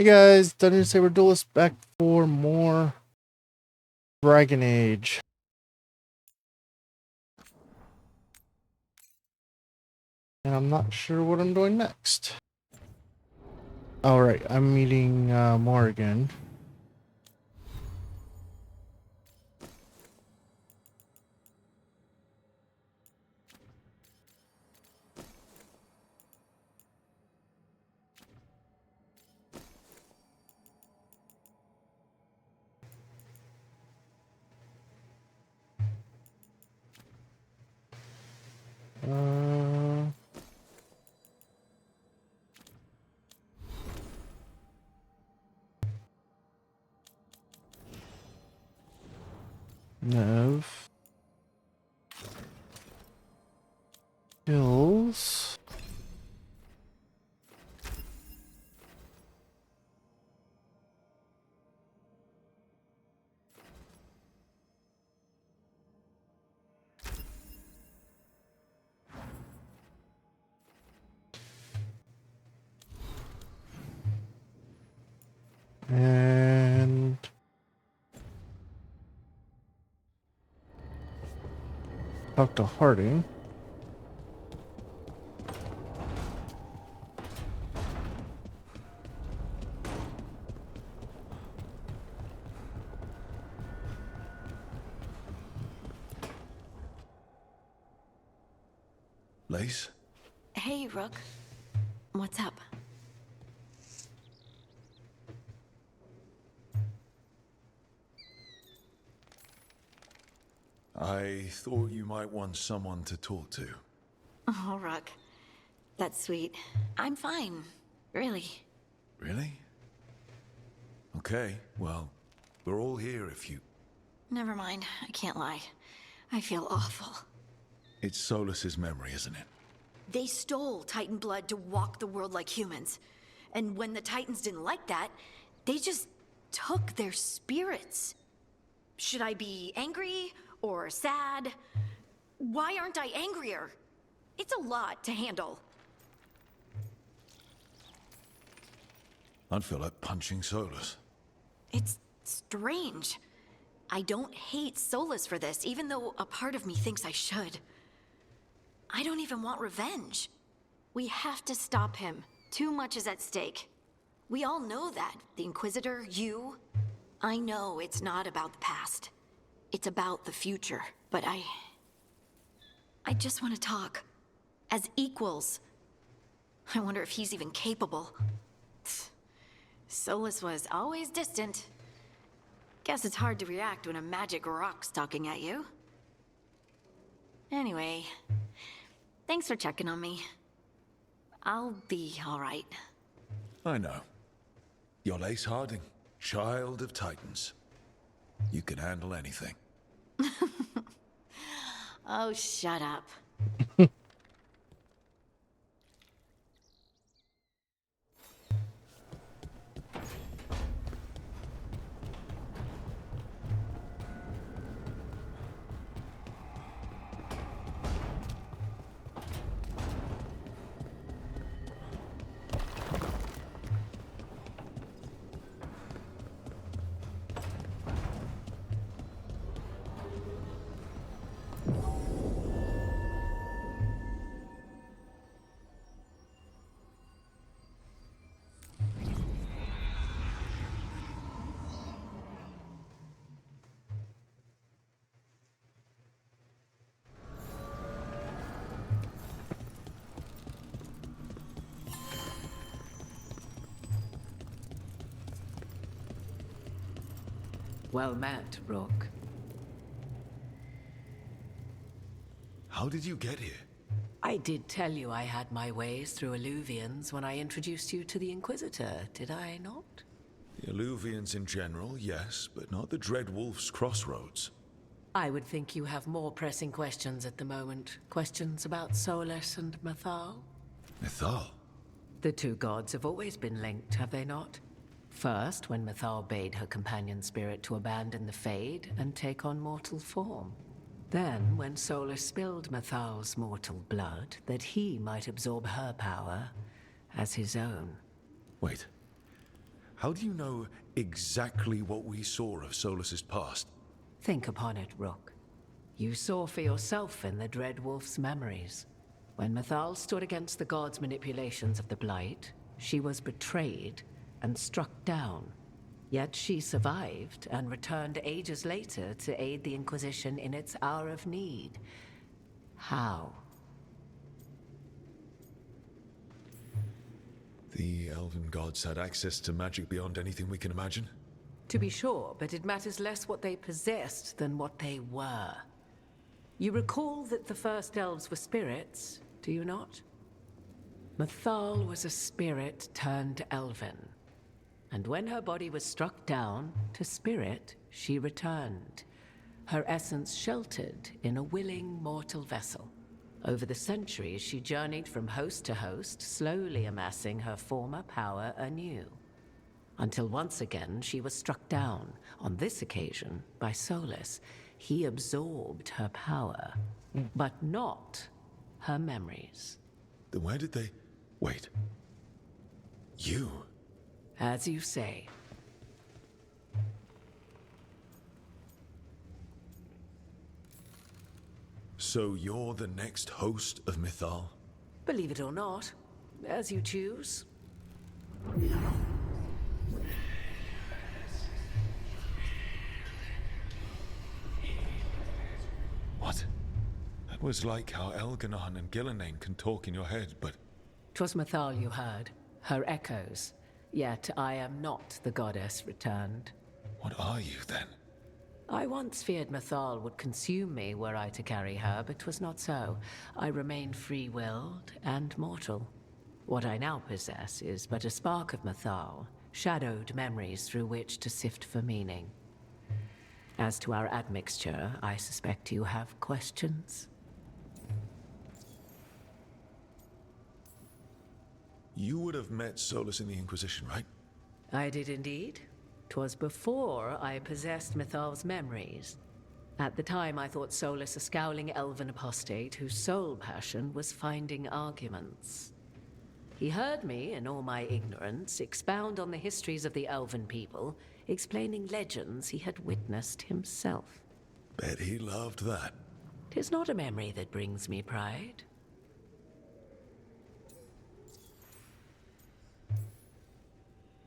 Hey guys, Dungeon Saber Duelist back for more Dragon Age. And I'm not sure what I'm doing next. Alright, I'm meeting Morrigan. Nev. Hills. And talk to Harding. Lace? Hey, Rook. What's up? I thought you might want someone to talk to. Oh, Rook. That's sweet. I'm fine. Really. Really? Okay, well, we're all here if you... Never mind. I can't lie. I feel awful. It's Solas's memory, isn't it? They stole Titan blood to walk the world like humans. And when the Titans didn't like that, they just took their spirits. Should I be angry or sad? Why aren't I angrier? It's a lot to handle. I'd feel like punching Solas. It's strange. I don't hate Solas for this, even though a part of me thinks I should. I don't even want revenge. We have to stop him. Too much is at stake. We all know that. The Inquisitor, you. I know it's not about the past. It's about the future. But I just want to talk. As equals. I wonder if he's even capable. Solas was always distant. Guess it's hard to react when a magic rock's talking at you. Anyway, thanks for checking on me. I'll be all right. I know. You're Lace Harding, child of Titans. You can handle anything. Oh, shut up. Well met, Rook. How did you get here? I did tell you I had my ways through Illuvians when I introduced you to the Inquisitor, did I not? The Illuvians in general, yes, but not the Dread Wolf's crossroads. I would think you have more pressing questions at the moment. Questions about Solas and Mythal? Mythal? The two gods have always been linked, have they not? First, when Mythal bade her companion spirit to abandon the Fade and take on mortal form. Then, when Solas spilled Mythal's mortal blood, that he might absorb her power as his own. Wait. How do you know exactly what we saw of Solas's past? Think upon it, Rook. You saw for yourself in the Dread Wolf's memories. When Mythal stood against the gods' manipulations of the Blight, she was betrayed and struck down. Yet she survived and returned ages later to aid the Inquisition in its hour of need. How? The elven gods had access to magic beyond anything we can imagine? To be sure, but it matters less what they possessed than what they were. You recall that the first elves were spirits, do you not? Mythal was a spirit turned elven. And when her body was struck down, to spirit, she returned. Her essence sheltered in a willing mortal vessel. Over the centuries, she journeyed from host to host, slowly amassing her former power anew. Until once again, she was struck down, on this occasion, by Solas. He absorbed her power, but not her memories. Then where did they... Wait. You? As you say. So you're the next host of Mythal? Believe it or not, as you choose. What? That was like how Elgar'nan and Ghilan'nain can talk in your head, but... 'Twas Mythal you heard, her echoes. Yet I am not the goddess returned. What are you, then? I once feared Mythal would consume me were I to carry her, but 'twas not so. I remain free-willed and mortal. What I now possess is but a spark of Mythal, shadowed memories through which to sift for meaning. As to our admixture, I suspect you have questions. You would have met Solas in the Inquisition, right? I did indeed. 'Twas before I possessed Mythal's memories. At the time, I thought Solas a scowling elven apostate whose sole passion was finding arguments. He heard me, in all my ignorance, expound on the histories of the elven people, explaining legends he had witnessed himself. Bet he loved that. 'Tis not a memory that brings me pride.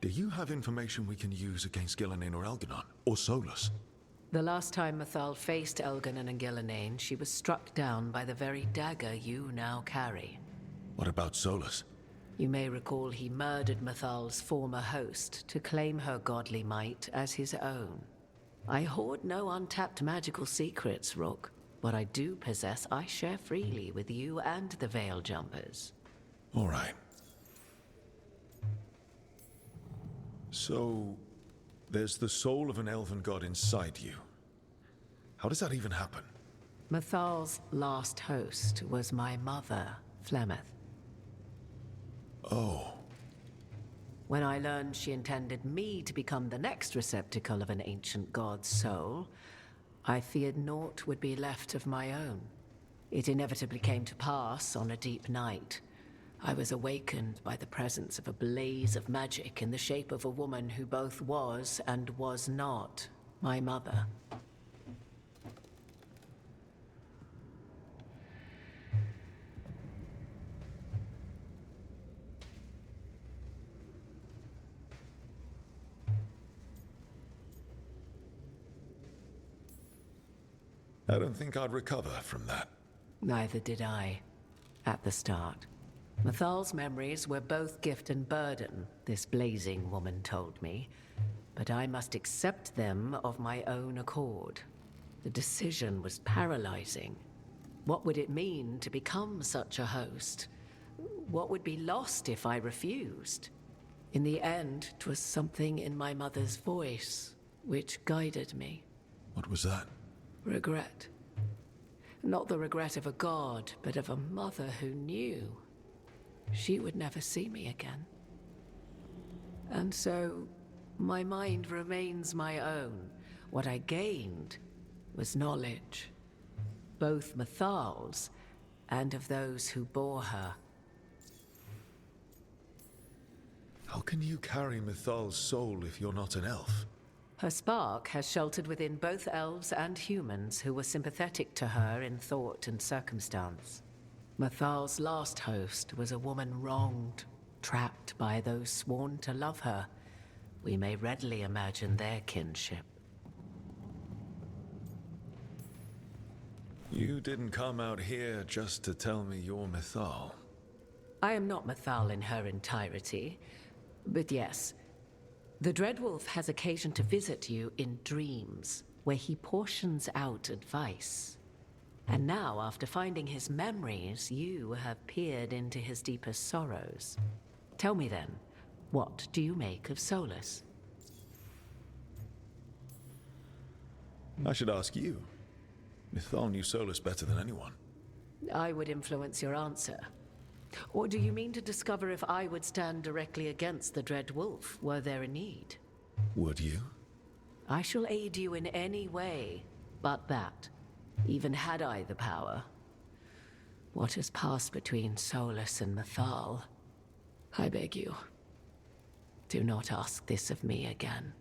Do you have information we can use against Ghilan'nain or Elgar'nan? Or Solas? The last time Mythal faced Elgar'nan and Ghilan'nain, she was struck down by the very dagger you now carry. What about Solas? You may recall he murdered Mythal's former host to claim her godly might as his own. I hoard no untapped magical secrets, Rook. What I do possess, I share freely with you and the Veil Jumpers. All right. So, there's the soul of an elven god inside you. How does that even happen? Mythal's last host was my mother, Flemeth. Oh. When I learned she intended me to become the next receptacle of an ancient god's soul, I feared naught would be left of my own. It inevitably came to pass on a deep night. I was awakened by the presence of a blaze of magic in the shape of a woman who both was and was not my mother. I don't think I'd recover from that. Neither did I, at the start. Mythal's memories were both gift and burden, this blazing woman told me, but I must accept them of my own accord. The decision was paralyzing. What would it mean to become such a host? What would be lost if I refused? In the end, 'twas something in my mother's voice which guided me. What was that? Regret. Not the regret of a god, but of a mother who knew she would never see me again. And so, my mind remains my own. What I gained was knowledge, both Mythal's and of those who bore her. How can you carry Mythal's soul if you're not an elf? Her spark has sheltered within both elves and humans who were sympathetic to her in thought and circumstance. Mythal's last host was a woman wronged, trapped by those sworn to love her. We may readily imagine their kinship. You didn't come out here just to tell me you're Mythal. I am not Mythal in her entirety, but yes. The Dreadwolf has occasion to visit you in dreams, where he portions out advice. And now, after finding his memories, you have peered into his deepest sorrows. Tell me then, what do you make of Solas? I should ask you. Mythal knew Solas better than anyone. I would influence your answer. Or do you mean to discover if I would stand directly against the Dread Wolf, were there a need? Would you? I shall aid you in any way, but that, even had I the power. What has passed between Solas and Mythal? I beg you, do not ask this of me again.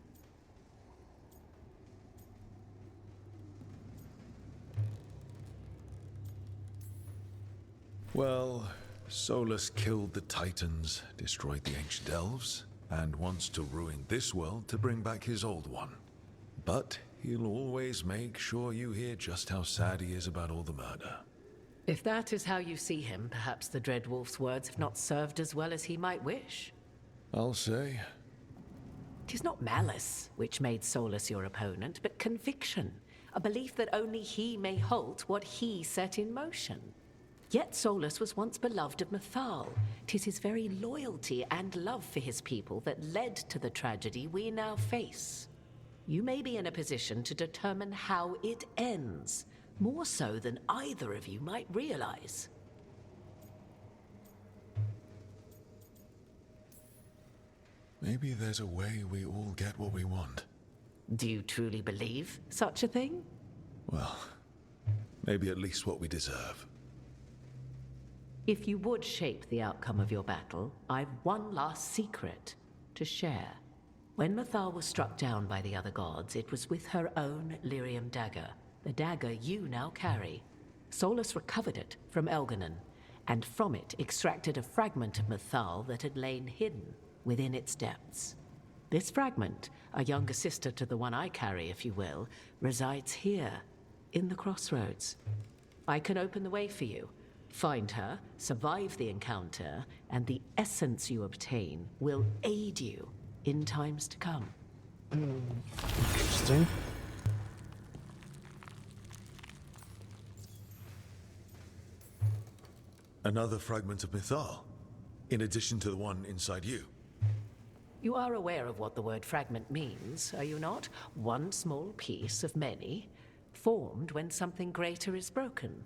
Well, Solas killed the Titans, destroyed the ancient elves, and wants to ruin this world to bring back his old one. But he'll always make sure you hear just how sad he is about all the murder. If that is how you see him, perhaps the Dread Wolf's words have not served as well as he might wish. I'll say. 'Tis not malice which made Solas your opponent, but conviction, a belief that only he may halt what he set in motion. Yet Solas was once beloved of Mythal. 'Tis his very loyalty and love for his people that led to the tragedy we now face. You may be in a position to determine how it ends, more so than either of you might realize. Maybe there's a way we all get what we want. Do you truly believe such a thing? Well, maybe at least what we deserve. If you would shape the outcome of your battle, I've one last secret to share. When Mythal was struck down by the other gods, it was with her own lyrium dagger, the dagger you now carry. Solas recovered it from Elgar'nan, and from it extracted a fragment of Mythal that had lain hidden within its depths. This fragment, a younger sister to the one I carry, if you will, resides here, in the crossroads. I can open the way for you. Find her, survive the encounter, and the essence you obtain will aid you in times to come. Interesting. Another fragment of Mythal, in addition to the one inside you. You are aware of what the word fragment means, are you not? One small piece of many, formed when something greater is broken.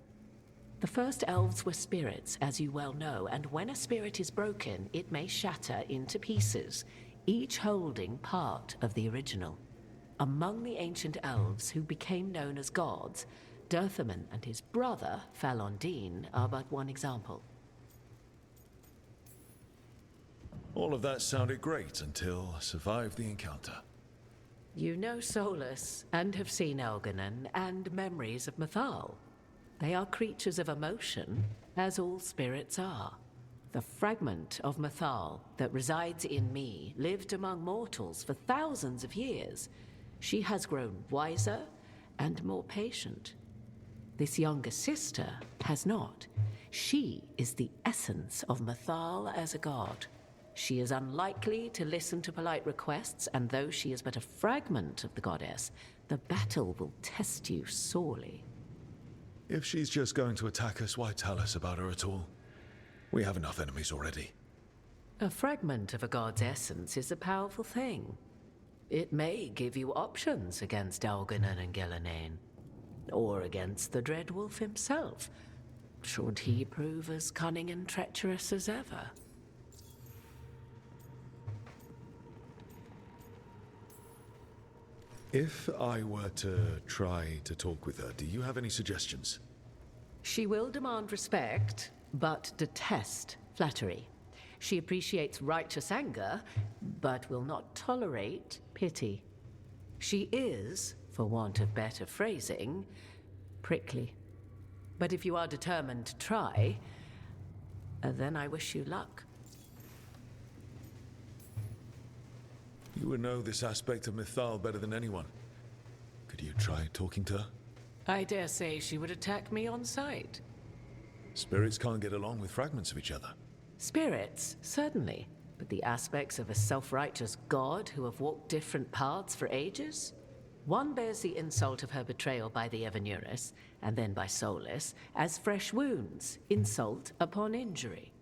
The first elves were spirits, as you well know, and when a spirit is broken, it may shatter into pieces, each holding part of the original. Among the ancient elves who became known as gods, Dueling and his brother, Falondine, are but one example. All of that sounded great until I survived the encounter. You know Solas, and have seen Elgar'nan, and memories of Mythal. They are creatures of emotion, as all spirits are. The fragment of Mythal that resides in me lived among mortals for thousands of years. She has grown wiser and more patient. This younger sister has not. She is the essence of Mythal as a god. She is unlikely to listen to polite requests, and though she is but a fragment of the goddess, the battle will test you sorely. If she's just going to attack us, why tell us about her at all? We have enough enemies already. A fragment of a god's essence is a powerful thing. It may give you options against Elgar'nan and Ghilan'nain, or against the Dread Wolf himself, should he prove as cunning and treacherous as ever. If I were to try to talk with her, do you have any suggestions? She will demand respect, but detest flattery. She appreciates righteous anger, but will not tolerate pity. She is, for want of better phrasing, prickly. But if you are determined to try, then I wish you luck. You would know this aspect of Mythal better than anyone. Could you try talking to her? I dare say she would attack me on sight. Spirits can't get along with fragments of each other. Spirits, certainly. But the aspects of a self-righteous god who have walked different paths for ages? One bears the insult of her betrayal by the Evanurus, and then by Solas, as fresh wounds, insult upon injury.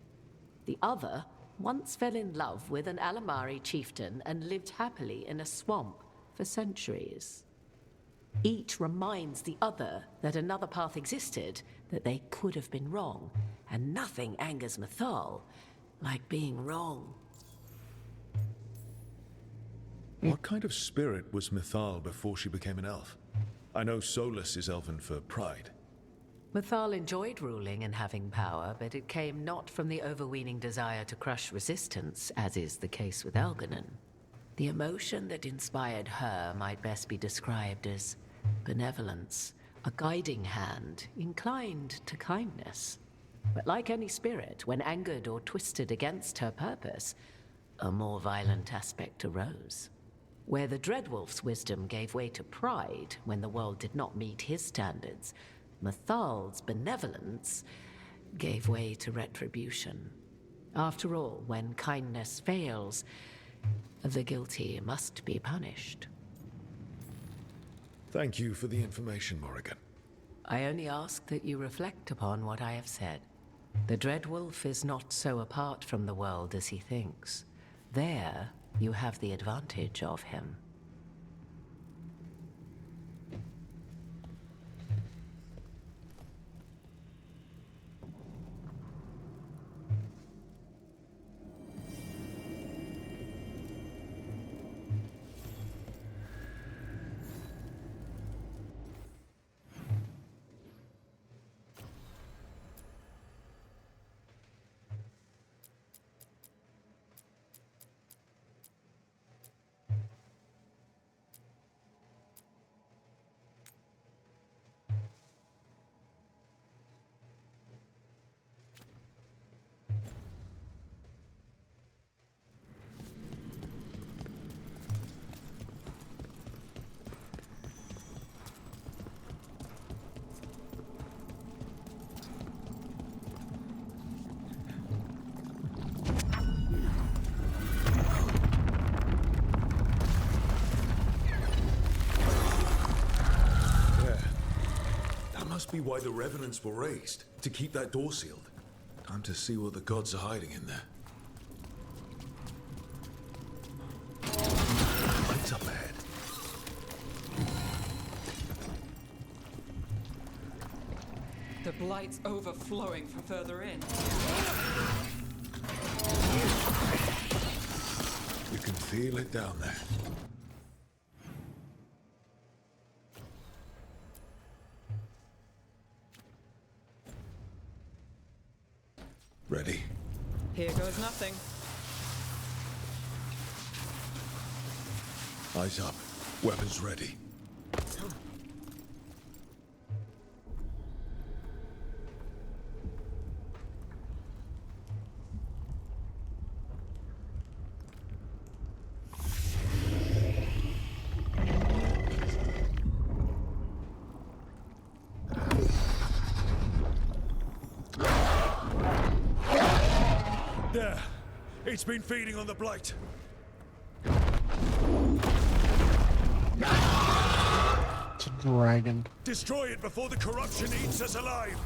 The other once fell in love with an Alamari chieftain and lived happily in a swamp for centuries. Each reminds the other that another path existed, that they could have been wrong, and nothing angers Mythal like being wrong. What kind of spirit was Mythal before she became an elf? I know Solas is elven for pride. Mythal enjoyed ruling and having power, but it came not from the overweening desire to crush resistance, as is the case with Elgar'nan. The emotion that inspired her might best be described as benevolence, a guiding hand inclined to kindness. But like any spirit, when angered or twisted against her purpose, a more violent aspect arose. Where the Dreadwolf's wisdom gave way to pride when the world did not meet his standards, Mythal's benevolence gave way to retribution. After all, when kindness fails, the guilty must be punished. Thank you for the information, Morrigan. I only ask that you reflect upon what I have said. The Dreadwolf is not so apart from the world as he thinks. There, you have the advantage of him. Must be why the revenants were raised, to keep that door sealed. Time to see what the gods are hiding in there. Lights up ahead. The blight's overflowing from further in. You can feel it down there. Ready? Here goes nothing. Eyes up. Weapons ready. There! It's been feeding on the blight! It's a dragon. Destroy it before the corruption eats us alive!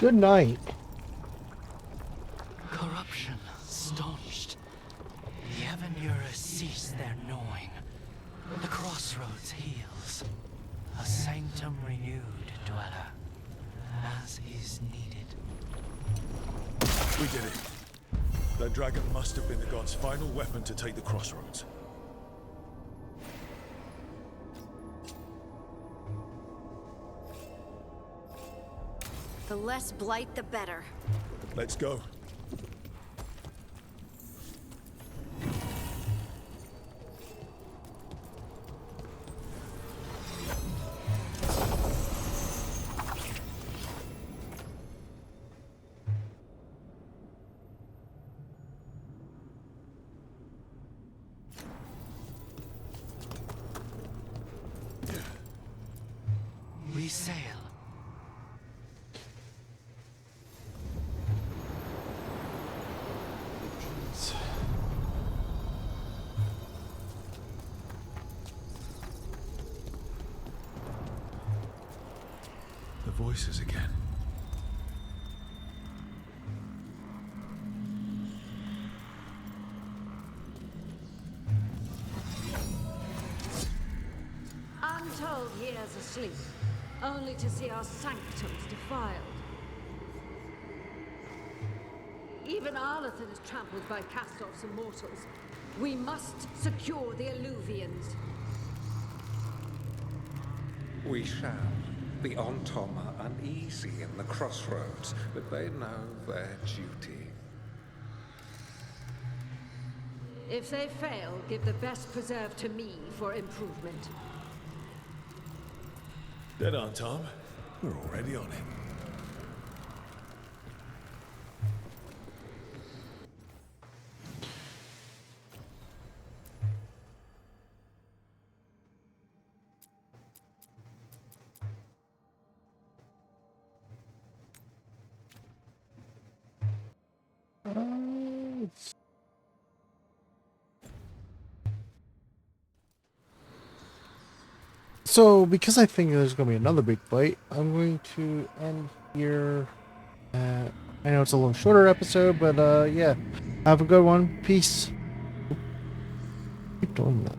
Good night. Corruption staunched. The Avenura cease their gnawing. The crossroads heals. A sanctum renewed, dweller, as is needed. We did it. That dragon must have been the god's final weapon to take the crossroads. The less blight, the better. Let's go. We sail. The voices again. I'm told he is asleep, only to see our sanctums defiled. Even Arlathan is trampled by cast-offs and mortals. We must secure the Alluvians. We shall. The Ontom are uneasy in the crossroads, but they know their duty. If they fail, give the best preserve to me for improvement. Dead on, Tom. We're already on it. So, because I think there's going to be another big fight, I'm going to end here. I know it's a little shorter episode, but yeah. Have a good one. Peace. Keep doing that.